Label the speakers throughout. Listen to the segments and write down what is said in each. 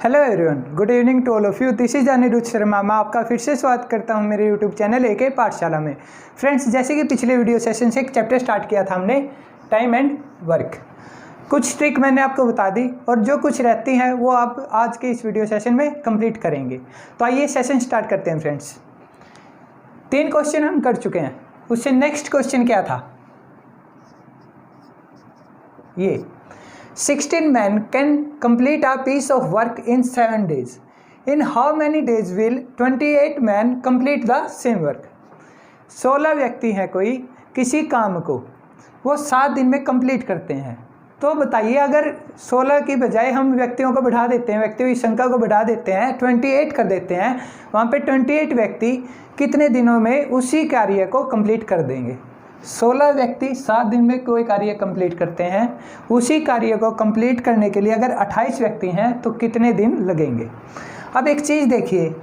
Speaker 1: Hello everyone, good evening to all of you. This is Anirudh Sharma. मैं आपका फिर से स्वागत करता हूं मेरे यूट्यूब चैनल एके पाठशाला में। फ्रेंड्स, जैसे कि पिछले वीडियो सेशन से एक चैप्टर स्टार्ट किया था हमने, टाइम एंड वर्क। कुछ ट्रिक मैंने आपको बता दी और जो कुछ रहती हैं वो आप आज के इस वीडियो सेशन में कंप्लीट करेंगे। तो आइए सेशन स्टार्ट करते हैं फ्रेंड्स। 3 क्वेश्चन हम कर चुके हैं। उससे नेक्स्ट क्वेश्चन क्या था, ये 16 men can complete a piece of work in 7 days. In how many days will 28 men complete the same work? 16 व्यक्ति हैं कोई किसी काम को, वो 7 दिन में कंप्लीट करते हैं। तो बताइए, अगर 16 की बजाय हम व्यक्तियों को बढ़ा देते हैं, व्यक्तियों की संख्या को बढ़ा देते हैं, 28 कर देते हैं, वहाँ पे 28 व्यक्ति कितने दिनों में उसी कार्य को कंप्लीट कर देंगे? 16 व्यक्ति 7 दिन में कोई कार्य कंप्लीट करते हैं। उसी कार्य को कंप्लीट करने के लिए अगर 28 व्यक्ति हैं तो कितने दिन लगेंगे? अब एक चीज़ देखिए,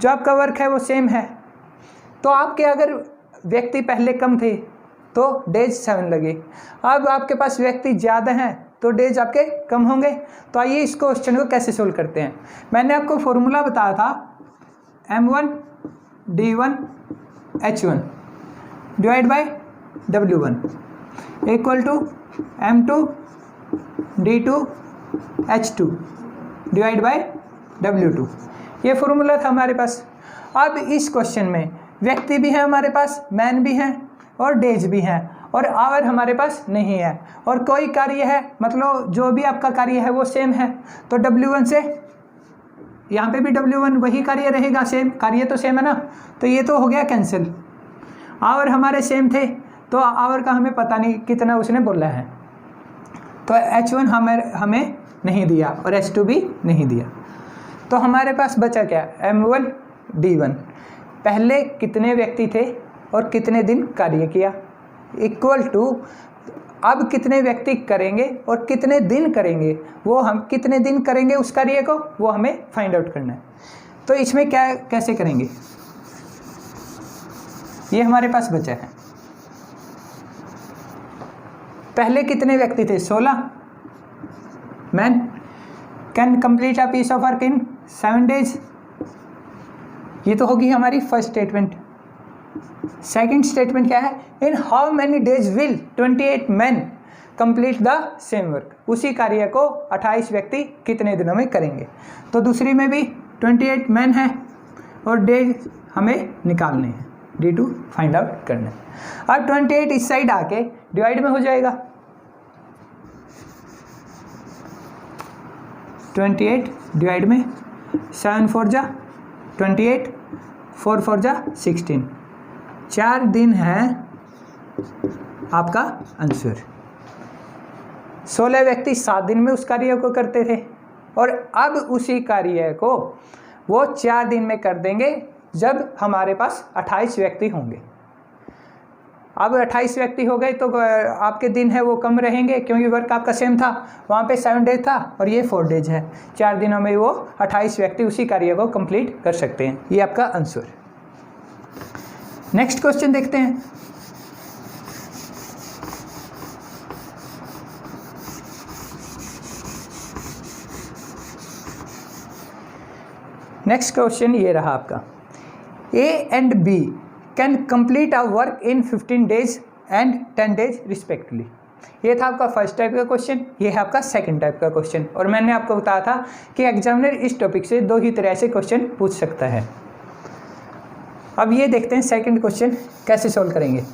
Speaker 1: जो आपका वर्क है वो सेम है, तो आपके अगर व्यक्ति पहले कम थे तो डेज 7 लगे। अब आपके पास व्यक्ति ज़्यादा हैं तो डेज आपके कम होंगे। तो आइए इस क्वेश्चन को कैसे सोल्व करते हैं। मैंने आपको फॉर्मूला बताया था, M1 D1 H1 divide by W1 equal to M2 D2 H2 divide by W2। ये फॉर्मूला था हमारे पास। अब इस क्वेश्चन में व्यक्ति भी हैं हमारे पास, मैन भी हैं और डेज भी हैं, और आवर हमारे पास नहीं है, और कोई कार्य है, मतलब जो भी आपका कार्य है वो सेम है। तो W1 से यहाँ पे भी W1 वही कार्य रहेगा, सेम कार्य तो सेम है ना, तो ये तो हो गया कैंसिल। आवर हमारे सेम थे तो आवर का हमें पता नहीं कितना उसने बोला है, तो H1 हमें नहीं दिया और H2 भी नहीं दिया। तो हमारे पास बचा क्या, M1 D1। पहले कितने व्यक्ति थे और कितने दिन कार्य किया, इक्वल टू अब कितने व्यक्ति करेंगे और कितने दिन करेंगे, वो हम कितने दिन करेंगे उस कार्य को, वो हमें फाइंड आउट करना है। तो इसमें क्या कैसे करेंगे, ये हमारे पास बचा है। पहले कितने व्यक्ति थे, 16 man can complete a piece of work in 7 days. ये तो होगी हमारी फर्स्ट स्टेटमेंट। सेकंड स्टेटमेंट क्या है, in how many days will 28 man complete the same work. उसी कार्य को 28 व्यक्ति कितने दिनों में करेंगे। तो दूसरी में भी 28 मैन है और डेज हमें निकालने हैं, D2 फाइंड आउट करना है। अब 28 इस साइड आके डिवाइड में हो जाएगा, 28 डिवाइड में 7 4 जा 28, 4 4 जा 16। 4 दिन है आपका आंसर। 16 व्यक्ति 7 दिन में उस कार्य को करते थे, और अब उसी कार्य को वो 4 दिन में कर देंगे जब हमारे पास 28 व्यक्ति होंगे। अब 28 व्यक्ति हो गए तो आपके दिन है वो कम रहेंगे, क्योंकि वर्क आपका सेम था। वहाँ पे 7 डेज था और ये 4 डेज है। 4 दिनों में वो 28 व्यक्ति उसी कार्य को कंप्लीट कर सकते हैं। ये आपका आंसर। नेक्स्ट क्वेश्चन देखते हैं। नेक्स्ट क्वेश्चन ये रहा आपका, A and B can complete a work in 15 days and 10 days respectively। ये था आपका फर्स्ट टाइप का क्वेश्चन, ये है आपका सेकंड टाइप का क्वेश्चन। और मैंने आपको बताया था कि एग्जामिनर इस टॉपिक से 2 ही तरह से क्वेश्चन पूछ सकता है। अब ये देखते हैं सेकंड क्वेश्चन कैसे सॉल्व करेंगे।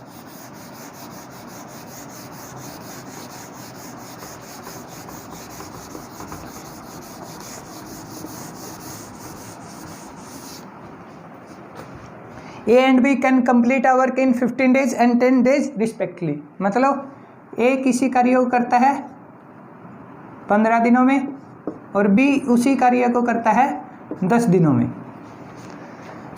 Speaker 1: A and B can complete a work in 15 days and 10 days respectively। मतलब A किसी कार्य को करता है 15 दिनों में और B उसी कार्य को करता है 10 दिनों में।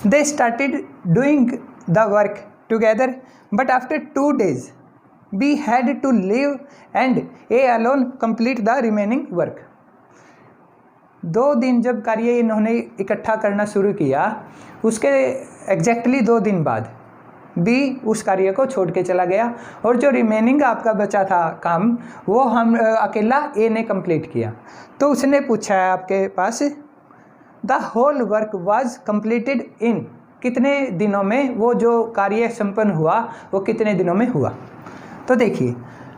Speaker 1: They started doing the work together, but after 2 days B had to leave and A alone complete the remaining work। 2 दिन जब कार्य इन्होंने इकट्ठा करना शुरू किया, उसके एग्जैक्टली 2 दिन बाद बी उस कार्य को छोड़ के चला गया, और जो रिमेनिंग आपका बचा था काम वो हम अकेला ए ने कंप्लीट किया। तो उसने पूछा है आपके पास the whole work was completed in, कितने दिनों में वो जो कार्य संपन्न हुआ वो कितने दिनों में हुआ। तो देखिए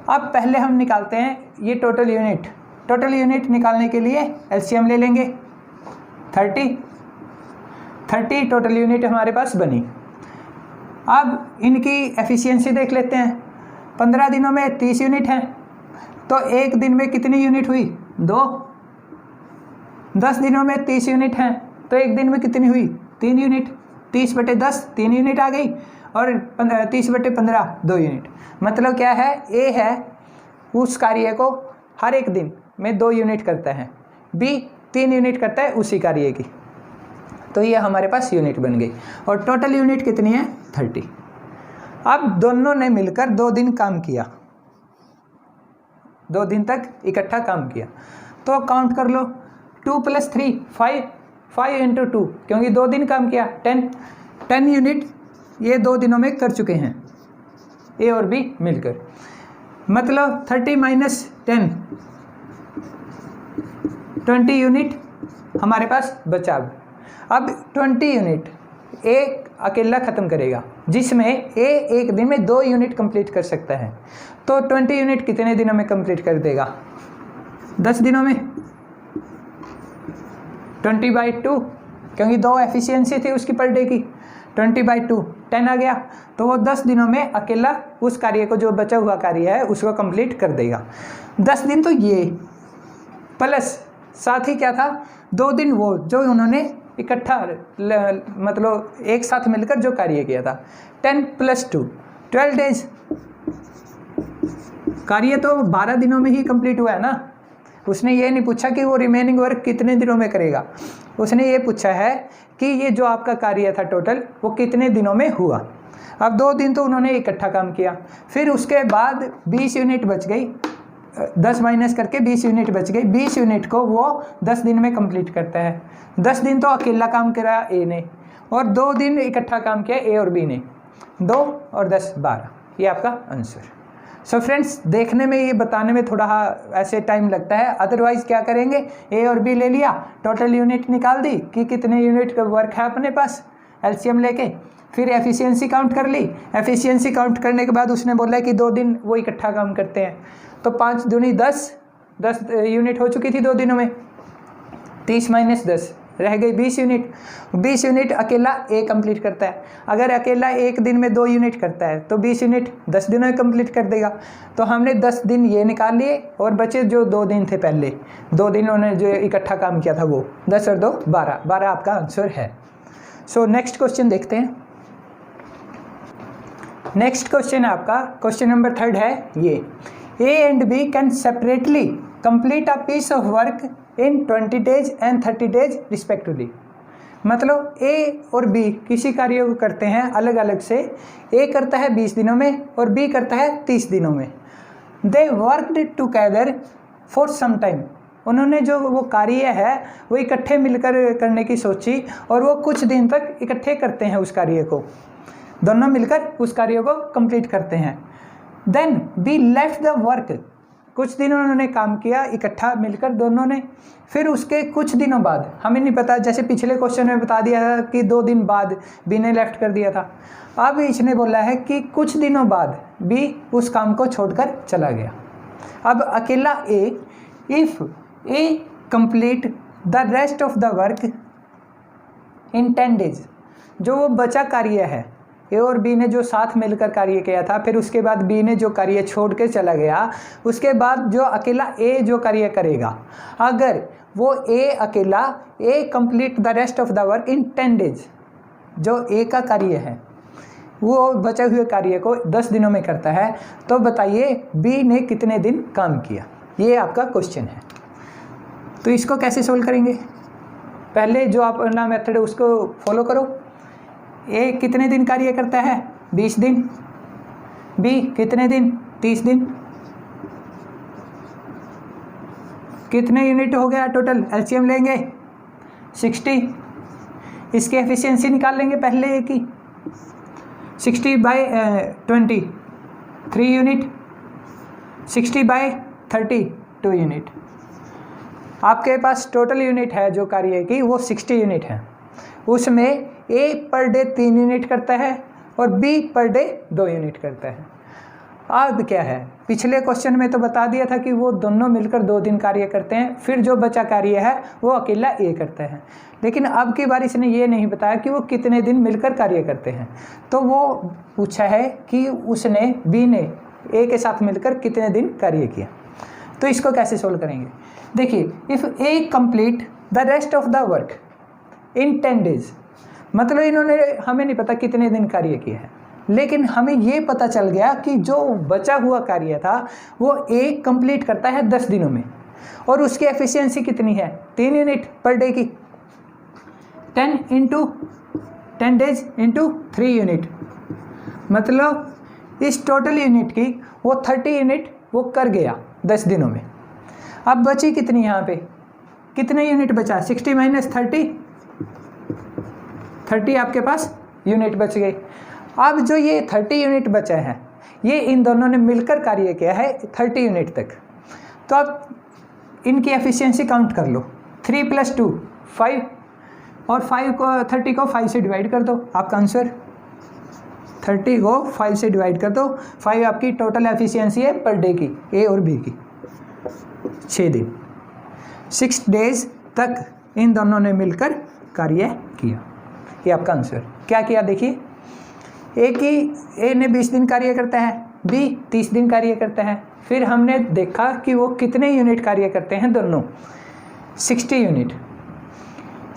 Speaker 1: अब पहले हम निकालते हैं ये टोटल यूनिट। टोटल यूनिट निकालने के लिए एलसीएम ले लेंगे। 30 टोटल यूनिट हमारे पास बनी। अब इनकी एफिशिएंसी देख लेते हैं। 15 दिनों में 30 यूनिट हैं, तो एक दिन में कितनी यूनिट हुई? 2। 10 दिनों में 30 यूनिट हैं, तो एक दिन में कितनी हुई? 3 यूनिट। 30/10 3 यूनिट आ गई, और 30/15 2 यूनिट। मतलब क्या है, ए है उस कार्य को हर एक दिन में 2 यूनिट करता है, बी 3 यूनिट करता है उसी कार्य की। तो ये हमारे पास यूनिट बन गई, और टोटल यूनिट कितनी है? 30। अब दोनों ने मिलकर 2 दिन काम किया, 2 दिन तक इकट्ठा काम किया। तो काउंट कर लो, 2 + 3 5, 5 × 2, क्योंकि 2 दिन काम किया 10 यूनिट ये 2 दिनों में कर चुके हैं ए और बी मिलकर। मतलब 30 - 10 20 यूनिट हमारे पास बचा। अब 20 यूनिट ए अकेला ख़त्म करेगा, जिसमें ए एक दिन में 2 यूनिट कंप्लीट कर सकता है। तो 20 यूनिट कितने दिनों में कंप्लीट कर देगा? 10 दिनों में। 20/2, क्योंकि 2 एफिशिएंसी थी उसकी पर डे की। 20/2 10 आ गया, तो वो 10 दिनों में अकेला उस कार्य को, जो बचा हुआ कार्य है उसको कंप्लीट कर देगा। 10 दिन तो ये, प्लस साथ ही क्या था, 2 दिन वो जो उन्होंने इकट्ठा मतलब एक साथ मिलकर जो कार्य किया था। 10 + 2 12 डेज। कार्य तो 12 दिनों में ही कंप्लीट हुआ है ना। उसने ये नहीं पूछा कि वो रिमेनिंग वर्क कितने दिनों में करेगा, उसने ये पूछा है कि ये जो आपका कार्य था टोटल वो कितने दिनों में हुआ। अब 2 दिन तो उन्होंने इकट्ठा काम किया, फिर उसके बाद 20 यूनिट बच गई, 10 माइनस करके 20 यूनिट बच गई। 20 यूनिट को वो 10 दिन में कंप्लीट करता है। 10 दिन तो अकेला काम करा ए ने, और 2 दिन इकट्ठा काम किया ए और बी ने। 2 और 10 12, ये आपका आंसर। सो फ्रेंड्स, देखने में ये बताने में थोड़ा ऐसे टाइम लगता है, अदरवाइज़ क्या करेंगे, ए और बी ले लिया, टोटल यूनिट निकाल दी कि कितने यूनिट का वर्क है अपने पास, एलसीएम लेके, फिर एफिशिएंसी काउंट कर ली। एफिशिएंसी काउंट करने के बाद उसने बोला कि 2 दिन वो इकट्ठा काम करते हैं, तो 5 दूनी 10 यूनिट हो चुकी थी 2 दिनों में। 30 - 10 रह गई 20 यूनिट। 20 यूनिट अकेला ए कंप्लीट करता है। अगर अकेला एक दिन में 2 यूनिट करता है तो 20 यूनिट 10 दिनों में कंप्लीट कर देगा। तो हमने 10 दिन ये निकाल लिए, और बचे जो 2 दिन थे पहले, 2 दिन उन्होंने जो इकट्ठा काम किया था वो 10 और 2 12, 12 आपका आंसर है। सो नेक्स्ट क्वेश्चन देखते हैं। नेक्स्ट क्वेश्चन आपका क्वेश्चन नंबर 3 है ये, A and B can separately complete a piece of work in 20 days and 30 days respectively. मतलब ए और बी किसी कार्य को करते हैं अलग अलग से। ए करता है 20 दिनों में और बी करता है 30 दिनों में। They worked together for some time. उन्होंने जो वो कार्य है वो इकट्ठे मिलकर करने की सोची, और वो कुछ दिन तक इकट्ठे करते हैं उस कार्य को, दोनों मिलकर उस कार्य को कंप्लीट करते हैं। Then B left the work. कुछ दिन उन्होंने काम किया इकट्ठा मिलकर दोनों ने, फिर उसके कुछ दिनों बाद, हमें नहीं पता, जैसे पिछले क्वेश्चन में बता दिया था कि 2 दिन बाद बी ने लेफ्ट कर दिया था। अब इसने बोला है कि कुछ दिनों बाद बी उस काम को छोड़कर चला गया। अब अकेला a, if a complete the rest of the work in 10 days, जो वो बचा कार्य है, ए और बी ने जो साथ मिलकर कार्य किया था, फिर उसके बाद बी ने जो कार्य छोड़ के चला गया, उसके बाद जो अकेला ए जो कार्य करेगा, अगर वो ए अकेला a complete the rest of the work in 10 days, जो ए का कार्य है वो बचे हुए कार्य को 10 दिनों में करता है, तो बताइए बी ने कितने दिन काम किया। ये आपका क्वेश्चन है। तो इसको कैसे सोल्व करेंगे? पहले जो अपना मेथड है उसको फॉलो करो। ए कितने दिन कार्य करता है? 20 दिन। बी कितने दिन? 30 दिन। कितने यूनिट हो गया टोटल? एलसीएम लेंगे 60। इसकी एफिशिएंसी निकाल लेंगे पहले ए की। 60/20 3 यूनिट, 60/30 2 यूनिट। आपके पास टोटल यूनिट है जो कार्य की वो 60 यूनिट है, उसमें ए पर डे 3 यूनिट करता है और बी पर डे 2 यूनिट करता है। अब क्या है, पिछले क्वेश्चन में तो बता दिया था कि वो दोनों मिलकर 2 दिन कार्य करते हैं, फिर जो बचा कार्य है वो अकेला ए करता है। लेकिन अब की बार इसने ये नहीं बताया कि वो कितने दिन मिलकर कार्य करते हैं, तो वो पूछा है कि उसने बी ने ए के साथ मिलकर कितने दिन कार्य किया। तो इसको कैसे सोल्व करेंगे, देखिए, if A complete the rest of the work in 10 days, मतलब इन्होंने, हमें नहीं पता कितने दिन कार्य किया है, लेकिन हमें ये पता चल गया कि जो बचा हुआ कार्य था वो ए कंप्लीट करता है 10 दिनों में, और उसकी एफिशिएंसी कितनी है, 3 यूनिट पर डे की। 10 डेज इंटू 3 यूनिट, मतलब इस टोटल यूनिट की वो 30 यूनिट वो कर गया 10 दिनों में। अब बची कितनी, यहाँ पे कितने यूनिट बचा, 60 माइनस 30 आपके पास यूनिट बच गए। अब जो ये 30 यूनिट बचा है ये इन दोनों ने मिलकर कार्य किया है 30 यूनिट तक। तो अब इनकी एफिशिएंसी काउंट कर लो, 3 + 2 5, और 30 को 5 से डिवाइड कर दो, आपका आंसर 30 को 5 से डिवाइड कर दो। 5 आपकी टोटल एफिशिएंसी है पर डे की, ए और बी की, 6 दिन, 6 डेज तक इन दोनों ने मिलकर कार्य किया। ये आपका आंसर। क्या किया देखिए, ए ने 20 दिन कार्य करता है, बी 30 दिन कार्य करता है। फिर हमने देखा कि वो कितने यूनिट कार्य करते हैं दोनों, 60 यूनिट।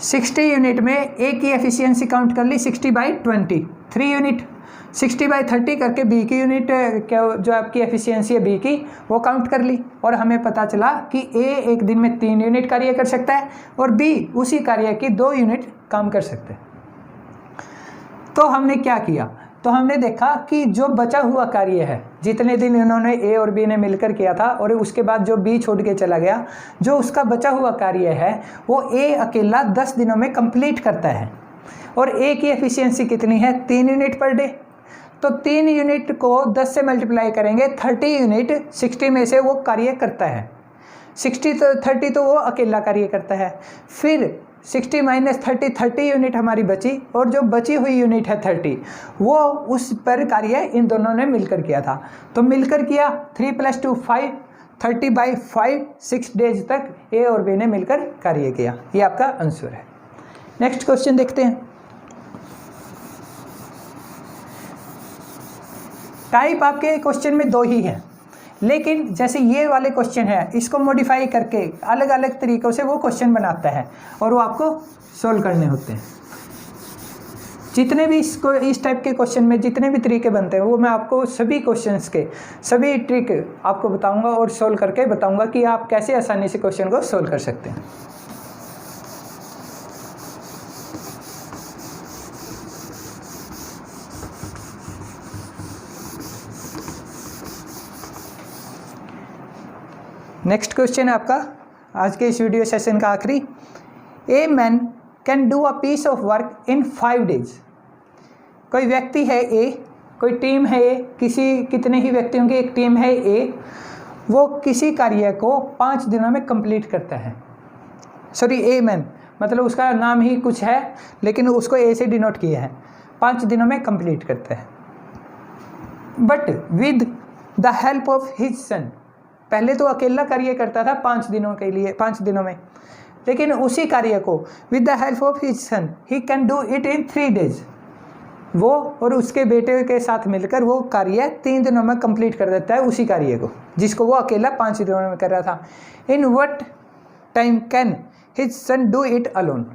Speaker 1: 60 यूनिट में ए की एफिशिएंसी काउंट कर ली 60/20, 3 यूनिट। 60/30 करके बी की यूनिट क्या, जो आपकी एफिशिएंसी है बी की, वो काउंट कर ली, और हमें पता चला कि ए एक दिन में 3 यूनिट कार्य कर सकता है और बी उसी कार्य की 2 यूनिट काम कर सकते हैं। तो हमने क्या किया, तो हमने देखा कि जो बचा हुआ कार्य है, जितने दिन इन्होंने ए और बी ने मिलकर किया था और उसके बाद जो बी छोड़ के चला गया, जो उसका बचा हुआ कार्य है वो ए अकेला 10 दिनों में कंप्लीट करता है। और ए की एफिशिएंसी कितनी है, 3 यूनिट पर डे। तो 3 यूनिट को 10 से मल्टीप्लाई करेंगे, 30 यूनिट 60 में से वो कार्य करता है। 30 तो वो अकेला कार्य करता है। फिर 60 माइनस 30 यूनिट हमारी बची, और जो बची हुई यूनिट है 30, वो उस पर कार्य इन दोनों ने मिलकर किया था। तो मिलकर किया, 3 + 2 5, 30/5, 6 डेज तक ए और बी ने मिलकर कार्य किया। ये आपका आंसर है। नेक्स्ट क्वेश्चन देखते हैं। टाइप आपके क्वेश्चन में 2 ही हैं, लेकिन जैसे ये वाले क्वेश्चन है, इसको मॉडिफाई करके अलग अलग तरीक़ों से वो क्वेश्चन बनाता है और वो आपको सॉल्व करने होते हैं। जितने भी इस टाइप के क्वेश्चन में जितने भी तरीके बनते हैं, वो मैं आपको सभी क्वेश्चंस के सभी ट्रिक आपको बताऊंगा और सॉल्व करके बताऊंगा कि आप कैसे आसानी से क्वेश्चन को सॉल्व कर सकते हैं। नेक्स्ट क्वेश्चन है आपका आज के इस वीडियो सेशन का आखिरी। A man can do a piece of work in 5 days. कोई व्यक्ति है ए, कोई टीम है ए, कितने ही व्यक्तियों की एक टीम है ए, वो किसी कार्य को 5 दिनों में कंप्लीट करता है। सॉरी, ए मैन मतलब उसका नाम ही कुछ है, लेकिन उसको ए से डिनोट किया है। 5 दिनों में कंप्लीट करता है, but with the help of his सन। पहले तो अकेला कार्य करता था 5 दिनों के लिए, 5 दिनों में, लेकिन उसी कार्य को with the help of his son he can do it in 3 days. वो और उसके बेटे के साथ मिलकर वो कार्य 3 दिनों में कंप्लीट कर देता है, उसी कार्य को जिसको वो अकेला 5 दिनों में कर रहा था। In what time can his son do it alone.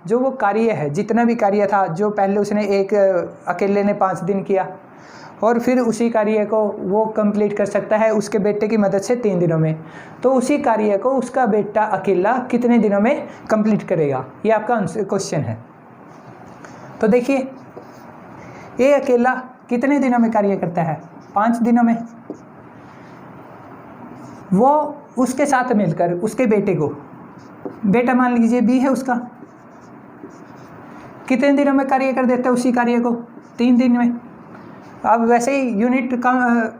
Speaker 1: जो वो कार्य है, जितना भी कार्य था, जो पहले उसने एक अकेले ने 5 दिन किया और फिर उसी कार्य को वो कंप्लीट कर सकता है उसके बेटे की मदद से 3 दिनों में, तो उसी कार्य को उसका बेटा अकेला कितने दिनों में कंप्लीट करेगा, ये आपका क्वेश्चन है। तो देखिए, ये अकेला कितने दिनों में कार्य करता है, 5 दिनों में। वो उसके साथ मिलकर उसके बेटे को, बेटा मान लीजिए बी है उसका, कितने दिनों में कार्य कर देता है उसी कार्य को, 3 दिन में। अब वैसे ही यूनिट का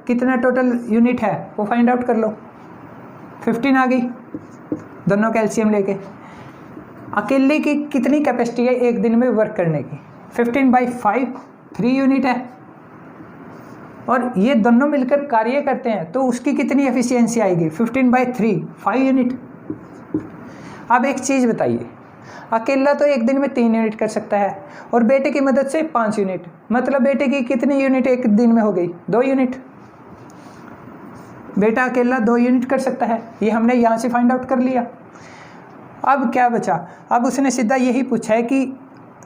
Speaker 1: कितना टोटल यूनिट है वो फाइंड आउट कर लो, 15 आ गई। दोनों का एलसीएम लेके। अकेले की कितनी कैपेसिटी है एक दिन में वर्क करने की? 15/5 3 यूनिट है, और ये दोनों मिलकर कार्य करते हैं तो उसकी कितनी एफिशिएंसी आएगी? 15/3 5 यूनिट। अब एक चीज़ बताइए, अकेला तो एक दिन में 3 यूनिट कर सकता है और बेटे की मदद से 5 यूनिट, मतलब बेटे की कितनी यूनिट एक दिन में हो गई? 2 यूनिट। बेटा अकेला 2 यूनिट कर सकता है, ये हमने यहाँ से फाइंड आउट कर लिया। अब क्या बचा? अब उसने सीधा यही पूछा है कि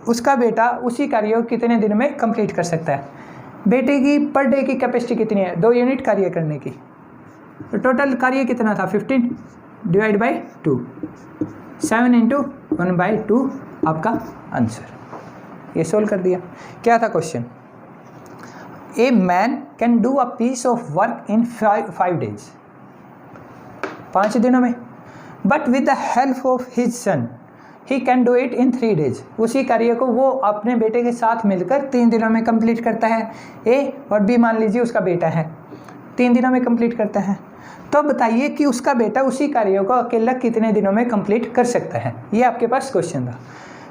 Speaker 1: उसका बेटा उसी कार्य को कितने दिन में कंप्लीट कर सकता है। बेटे की पर डे की कैपेसिटी कितनी है? 2 यूनिट कार्य करने की। तो टोटल कार्य कितना था? 15 डिवाइड बाई 2, 7 × 1/2 आपका आंसर। ये सोल्व कर दिया। क्या था question? A man can do a piece of work in 5 days, 5 दिनों में, but with the help of his son he can do it in 3 days। उसी कार्य को वो अपने बेटे के साथ मिलकर 3 दिनों में कंप्लीट करता है। ए और बी मान लीजिए उसका बेटा है, 3 दिनों में कंप्लीट करता है। तो बताइए कि उसका बेटा उसी कार्य को अकेला कितने दिनों में कंप्लीट कर सकता है। ये आपके पास क्वेश्चन था।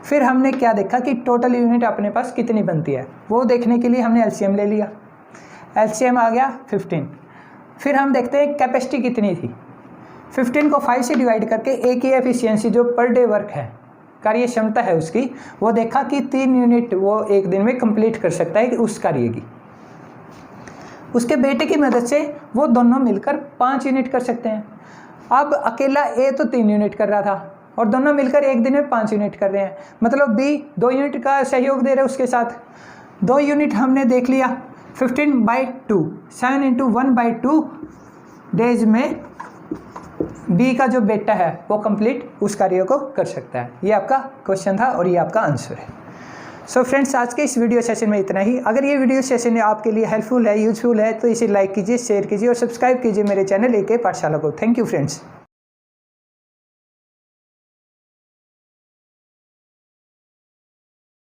Speaker 1: फिर हमने क्या देखा कि टोटल यूनिट अपने पास कितनी बनती है, वो देखने के लिए हमने एलसीएम ले लिया। एलसीएम आ गया 15। फिर हम देखते हैं कैपेसिटी कितनी थी। 15 को 5 से डिवाइड करके ए की एफिशिएंसी जो पर डे वर्क है, कार्य क्षमता है उसकी, वो देखा कि 3 यूनिट वो एक दिन में कंप्लीट कर सकता है उस कार्य की। उसके बेटे की मदद से वो दोनों मिलकर 5 यूनिट कर सकते हैं। अब अकेला ए तो 3 यूनिट कर रहा था और दोनों मिलकर एक दिन में 5 यूनिट कर रहे हैं, मतलब बी 2 यूनिट का सहयोग दे रहे हैं उसके साथ। 2 यूनिट हमने देख लिया। 15/2 7 × 1/2 डेज में बी का जो बेटा है वो कंप्लीट उस कार्य को कर सकता है। ये आपका क्वेश्चन था और ये आपका आंसर है। सो फ्रेंड्स, आज के इस वीडियो सेशन में इतना ही। अगर ये वीडियो सेशन आपके लिए हेल्पफुल है, यूजफुल है, तो इसे लाइक कीजिए, शेयर कीजिए और सब्सक्राइब कीजिए मेरे चैनल AK पाठशाला को। Thank you friends.